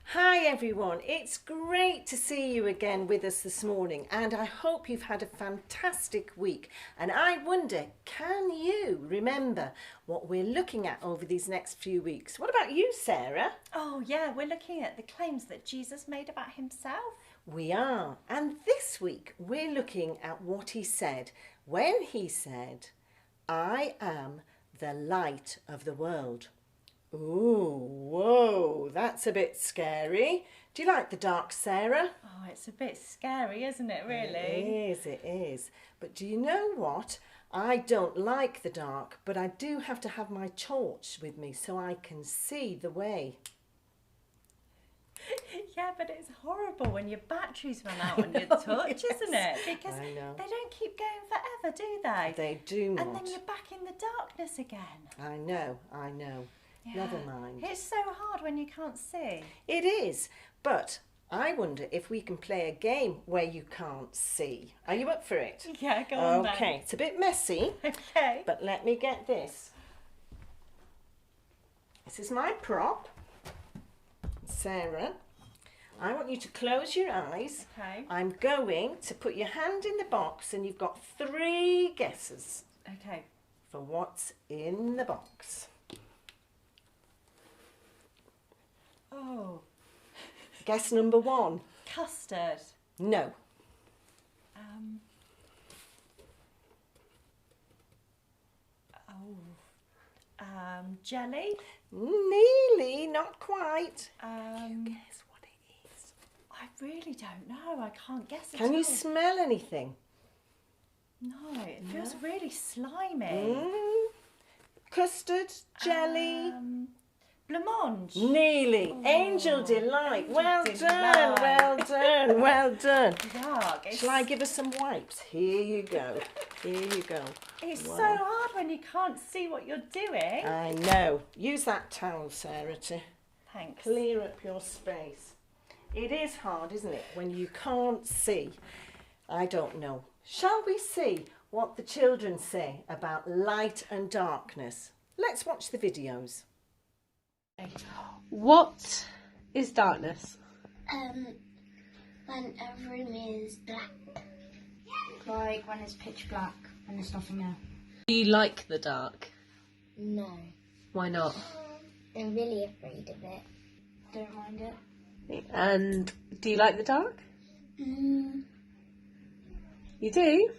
Hi everyone, it's great to see you again with us this morning and I hope you've had a fantastic week. And I wonder, can you remember what we're looking at over these next few weeks? What about you, Sarah? Oh, yeah, we're looking at the claims that Jesus made about himself. We are. And this week we're looking at what he said when he said, I am the light of the world. Ooh, whoa, that's a bit scary. Do you like the dark, Sarah? Oh, it's a bit scary, isn't it, really? It is. But do you know what? I don't like the dark, but I do have to have my torch with me so I can see the way. Yeah, but it's horrible when your batteries run out on your torch, isn't it? Because I know. they don't keep going forever, do they? They do not. And then you're back in the darkness again. I know. Yeah. Never mind. It's so hard when you can't see. It is, but I wonder if we can play a game where you can't see. Are you up for it? Yeah, go on then. Okay, it's a bit messy, Okay. but let me get this. This is my prop. Sarah, I want you to close your eyes. Okay. I'm going to put your hand in the box and you've got 3 guesses Okay. for what's in the box. Oh, Guess number 1. custard. No. Jelly. Nearly, not quite. Guess what it is. I really don't know. I can't guess it. Can you smell anything? No, it feels really slimy. Custard, jelly. Blancmange. Nearly. Angel delight. Angel Well delight. done, well done, well done. Yuck. Shall I give us some wipes? Here you go. Here you go. It's Wow. so hard when you can't see what you're doing. I know. Use that towel, Sarah, to Thanks. clear up your space. It is hard, isn't it, when you can't see? I don't know. Shall we see what the children say about light and darkness? Let's watch the videos. What is darkness? When a room is black. Like when it's pitch black and there's nothing there. Do you like the dark? No. Why not? I'm really afraid of it. Don't mind it. And do you like the dark? Mm, You do?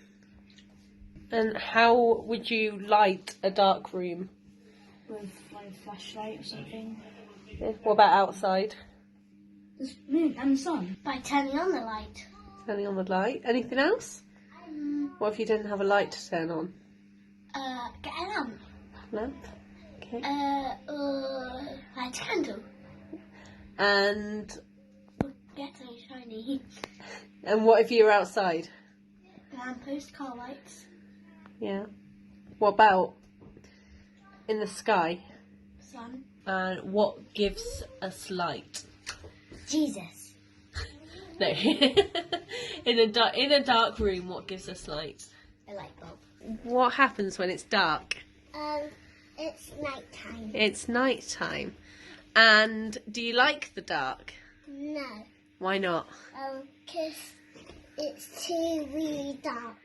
And how would you light a dark room? With like a flashlight or something. What about outside? There's moon and the sun. by turning on the light. Turning on the light. Anything else? What if you didn't have a light to turn on? Get a lamp. Lamp? Okay. Light a candle. And Get so shiny. what if you were outside? Lamppost, car lights, Yeah. What about in the sky? sun. And what gives us light? Jesus. No. in a dark room, what gives us light? A light bulb. What happens when it's dark? It's night time. It's night time. And do you like the dark? No. Why not? 'Cause it's too really dark.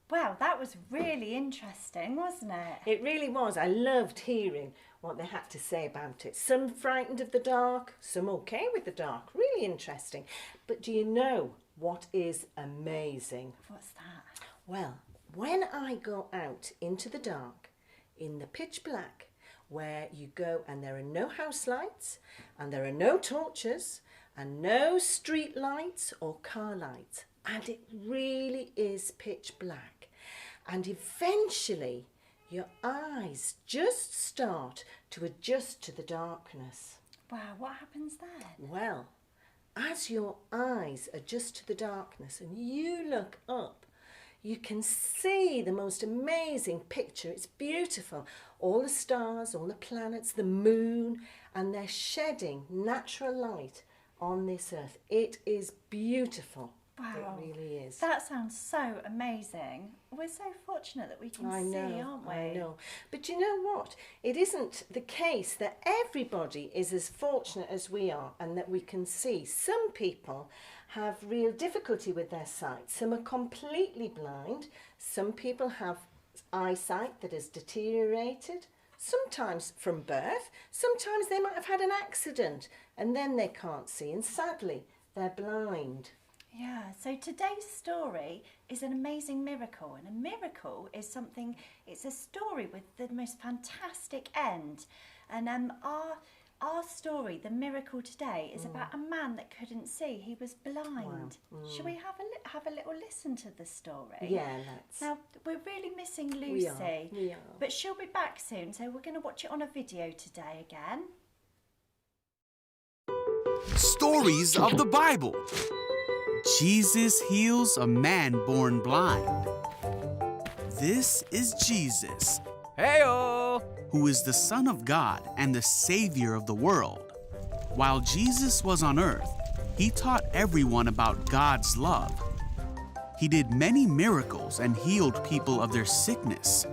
Wow, that was really interesting, wasn't it? It really was. I loved hearing what they had to say about it. Some frightened of the dark, some okay with the dark. Really interesting. But do you know what is amazing? What's that? Well, when I go out into the dark, in the pitch black, where you go and there are no house lights and there are no torches and no street lights or car lights, and it really is pitch black, and eventually your eyes just start to adjust to the darkness. Wow, what happens then? Well, as your eyes adjust to the darkness and you look up, you can see the most amazing picture. It's beautiful. All the stars, all the planets, the moon, and they're shedding natural light on this earth. It is beautiful. Wow. It really is. That sounds so amazing. We're so fortunate that we can see, aren't we? I know. But you know what? It isn't the case that everybody is as fortunate as we are and that we can see. Some people have real difficulty with their sight. Some are completely blind. Some people have eyesight that has deteriorated. Sometimes from birth. Sometimes they might have had an accident and then they can't see. And sadly, they're blind. Yeah, so today's story is an amazing miracle, and a miracle is something, it's a story with the most fantastic end. And our story, the miracle today, is about a man that couldn't see. He was blind. Shall we have a little listen to the story? Yeah, let's. Now, we're really missing Lucy, We are. but she'll be back soon, so we're going to watch it on a video today again. Stories of the Bible. Jesus heals a man born blind. This is Jesus, Hey-o! who is the Son of God and the Savior of the world. While Jesus was on earth, he taught everyone about God's love. He did many miracles and healed people of their sickness.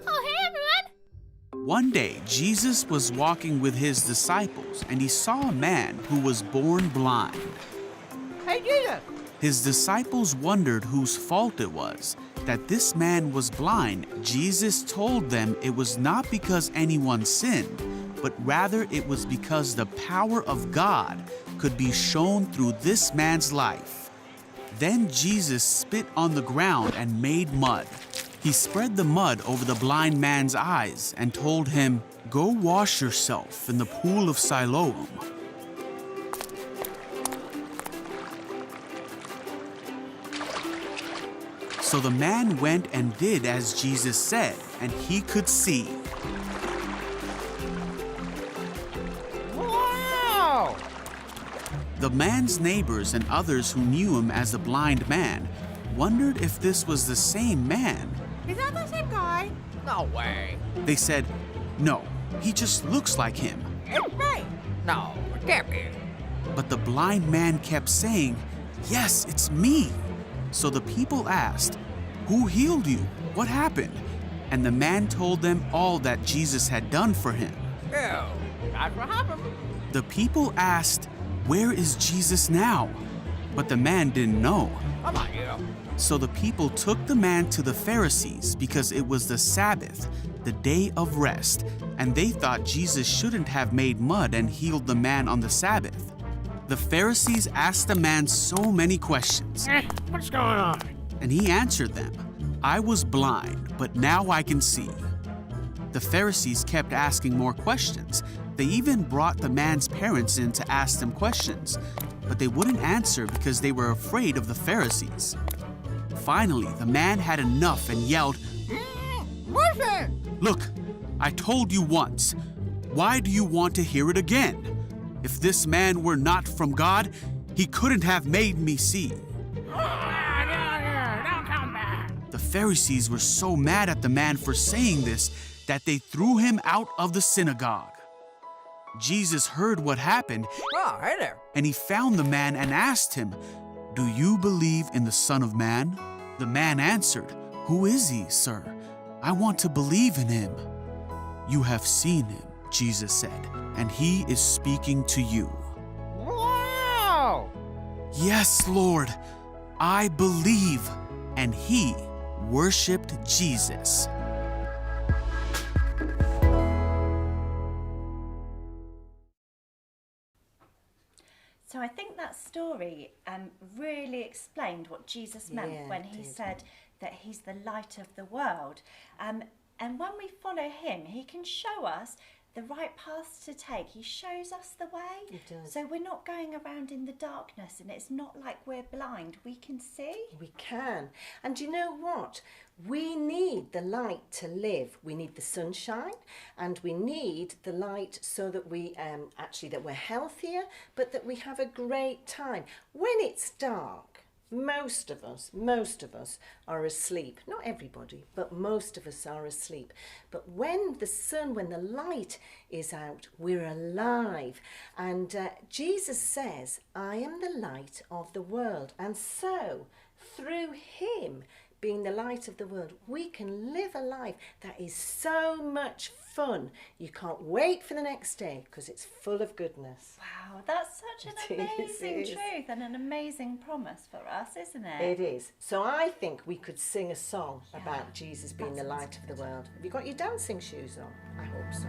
Oh, hey, everyone! One day, Jesus was walking with his disciples, and he saw a man who was born blind. Hey, Jesus! His disciples wondered whose fault it was that this man was blind. Jesus told them it was not because anyone sinned, but rather it was because the power of God could be shown through this man's life. Then Jesus spit on the ground and made mud. He spread the mud over the blind man's eyes and told him, "Go wash yourself in the pool of Siloam." So the man went and did as Jesus said, and he could see. Wow! The man's neighbors and others who knew him as the blind man wondered if this was the same man. Is that the same guy? No way. They said, "No, he just looks like him." It's me. No, it can't be. But the blind man kept saying, "Yes, it's me." So the people asked, "Who healed you? What happened?" And the man told them all that Jesus had done for him. Ew, that's what happened. The people asked, "Where is Jesus now?" But the man didn't know. Come on, you. So the people took the man to the Pharisees because it was the Sabbath, the day of rest, and they thought Jesus shouldn't have made mud and healed the man on the Sabbath. The Pharisees asked the man so many questions, What's going on? and he answered them, "I was blind, but now I can see." The Pharisees kept asking more questions. They even brought the man's parents in to ask them questions, but they wouldn't answer because they were afraid of the Pharisees. Finally, the man had enough and yelled, Listen! "Look, I told you once. Why do you want to hear it again? If this man were not from God, he couldn't have made me see." Don't come back. The Pharisees were so mad at the man for saying this that they threw him out of the synagogue. Jesus heard what happened, Oh, hey there. and he found the man and asked him, "Do you believe in the Son of Man?" The man answered, "Who is he, sir? I want to believe in him." "You have seen him," Jesus said, "and he is speaking to you." Wow! "Yes, Lord, I believe." And he worshiped Jesus. So I think that story really explained what Jesus meant Yeah, when it he did. said that he's the light of the world. And when we follow him, he can show us the right paths to take. He shows us the way. He does. So we're not going around in the darkness, and it's not like we're blind. We can see. We can. And you know what? We need the light to live. We need the sunshine, and we need the light so that we that we're healthier, but that we have a great time. When it's dark, most of us are asleep. Not everybody, but most of us are asleep. But when the light is out, we're alive. And Jesus says, I am the light of the world. And so, through him being the light of the world, we can live a life that is so much fun. You can't wait for the next day because it's full of goodness. Wow, that's such an amazing truth and an amazing promise for us, isn't it? It is. So I think we could sing a song about Jesus being the light of the world. Have you got your dancing shoes on? I hope so.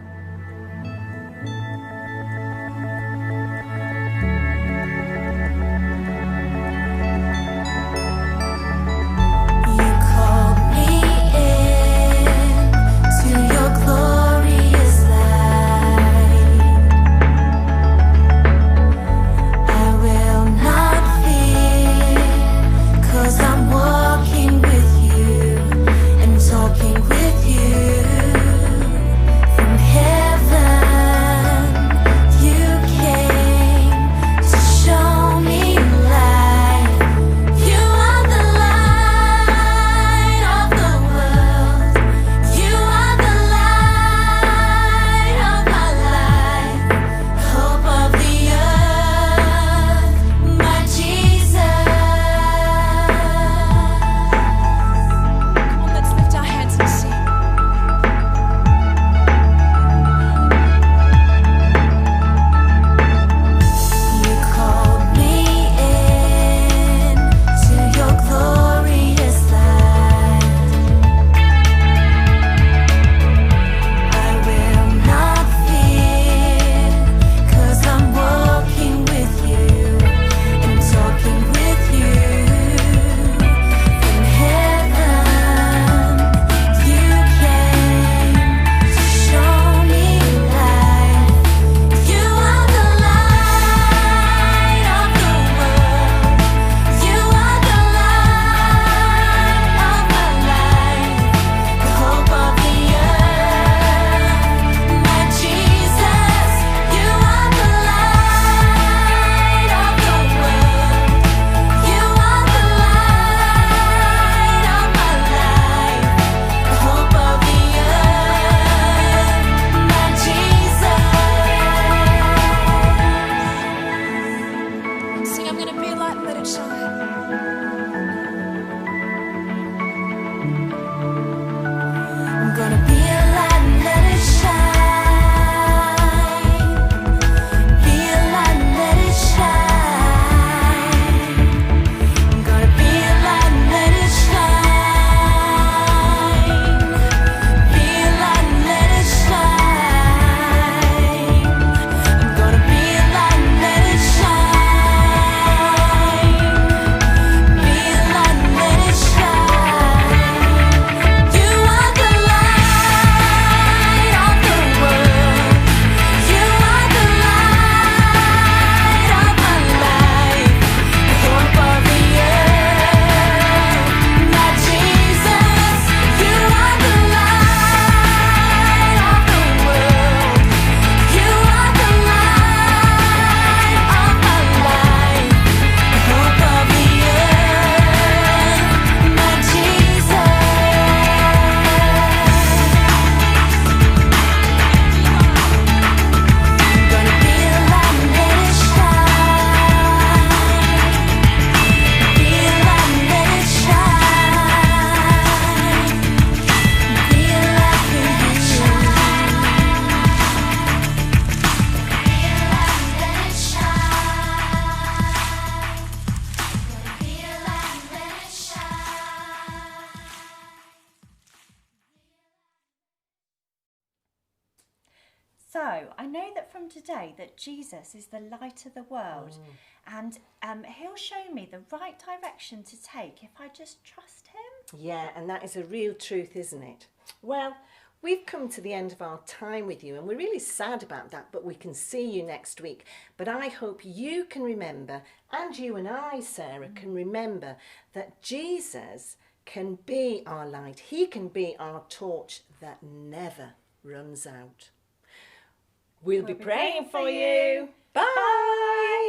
So I know that from today that Jesus is the light of the world, and he'll show me the right direction to take if I just trust him. Yeah, and that is a real truth, isn't it? Well, we've come to the end of our time with you and we're really sad about that, but we can see you next week. But I hope you can remember, and you and I, Sarah, can remember that Jesus can be our light. He can be our torch that never runs out. We'll be praying for you. Bye.